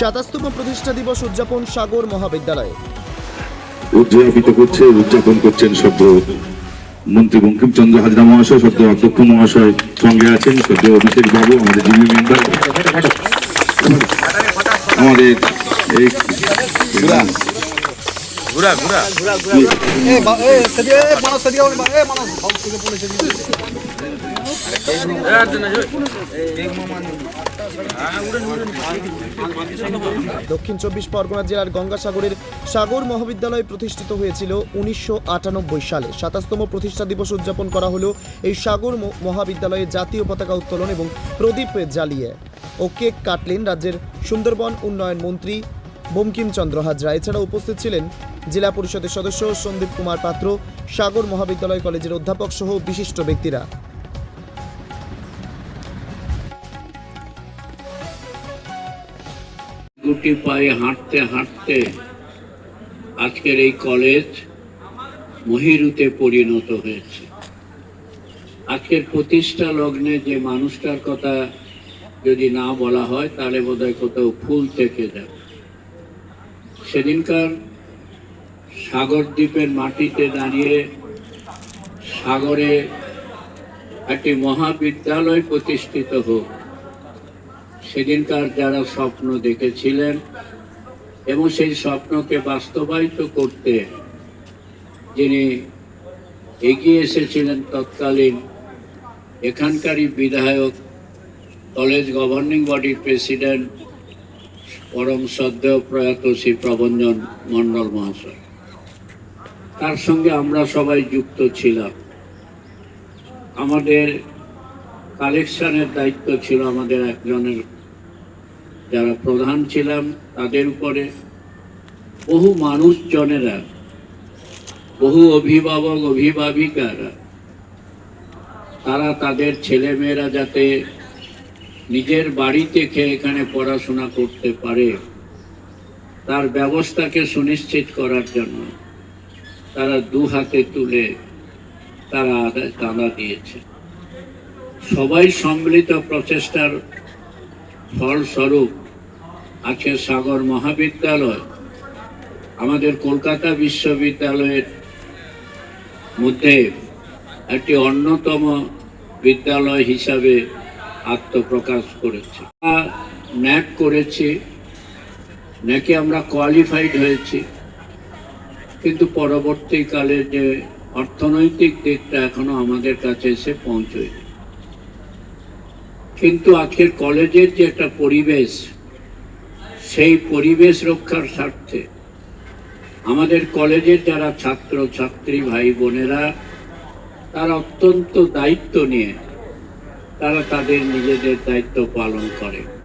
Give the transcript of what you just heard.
27তম প্রতিষ্ঠা দিবস উদযাপন সাগর মহাবিদ্যালয়ে। উদযাপন করছেন সদ্য মন্ত্রী বঙ্কিমচন্দ্র হাজরা মহাশয়, সদ্য অধ্যক্ষ মহাশয় সঙ্গে আছেন, সদ্য অভিষেক বাবু আমাদের জিবি মেম্বার, আমাদের দক্ষিণ 24 পরগনা জেলার গঙ্গাসাগরের সাগর মহাবিদ্যালয় প্রতিষ্ঠিত হয়েছিল 1998 সালে। 27তম প্রতিষ্ঠা দিবস উদযাপন করা হলো এই সাগর মহাবিদ্যালয়ে জাতীয় পতাকা উত্তোলন এবং প্রদীপ জ্বালিয়ে ও কেক কাটলেন রাজ্যের সুন্দরবন উন্নয়ন মন্ত্রী বঙ্কিমচন্দ্র হাজরা। এছাড়া উপস্থিত ছিলেন জেলা পরিষদের সদস্য সন্দীপ কুমার পাত্র, সাগর মহাবিদ্যালয় কলেজের অধ্যাপক সহ বিশিষ্ট ব্যক্তিরা। গুটি পায়ে হাঁটতে হাঁটতে আজকের এই কলেজ মহিরুতে পরিণত হয়েছে। আজকের প্রতিষ্ঠা লগ্নে যে মানুষটার কথা যদি না বলা হয় তাহলে বোধহয় কোথাও ফুল থেকে যাবে। সেদিনকার সাগর দ্বীপের মাটিতে দাঁড়িয়ে সাগরে একটি মহাবিদ্যালয় প্রতিষ্ঠিত হোক, সেদিনকার যারা স্বপ্ন দেখেছিলেন এবং সেই স্বপ্নকে বাস্তবায়িত করতে যিনি এগিয়ে এসেছিলেন তৎকালীন এখানকারই বিধায়ক, কলেজ গভর্নিং বডির প্রেসিডেন্ট পরম শ্রদ্ধেয় প্রয়াত শ্রী প্রবঞ্জন মণ্ডল মহাশয়, তার সঙ্গে আমরা সবাই যুক্ত ছিলাম। আমাদের কালেকশনের দায়িত্ব ছিল আমাদের একজনের, যারা প্রধান ছিলাম তাদের উপরে। বহু মানুষজনেরা, বহু অভিভাবক অভিভাবিকারা, তারা তাদের ছেলেমেয়েরা যাতে নিজের বাড়িতে খেয়ে এখানে পড়াশোনা করতে পারে তার ব্যবস্থাকে সুনিশ্চিত করার জন্য তারা দু হাতে তুলে তারা চাঁদা দিয়েছে। সবাই সম্মিলিত প্রচেষ্টার ফলস্বরূপ আজকে সাগর মহাবিদ্যালয় আমাদের কলকাতা বিশ্ববিদ্যালয়ের মধ্যে একটি অন্যতম বিদ্যালয় হিসাবে আত্মপ্রকাশ করেছে। ন্যাক করেছি, ন্যাকে আমরা কোয়ালিফাইড হয়েছি, কিন্তু পরবর্তীকালে যে অর্থনৈতিক দিকটা এখনো আমাদের কাছে এসে পৌঁছয়নি। কিন্তু আজকের কলেজের যে একটা পরিবেশ, সেই পরিবেশ রক্ষার স্বার্থে আমাদের কলেজের যারা ছাত্র ছাত্রী ভাই বোনেরা তারা অত্যন্ত দায়িত্ব নিয়ে তারা তাদের নিজেদের দায়িত্ব পালন করে।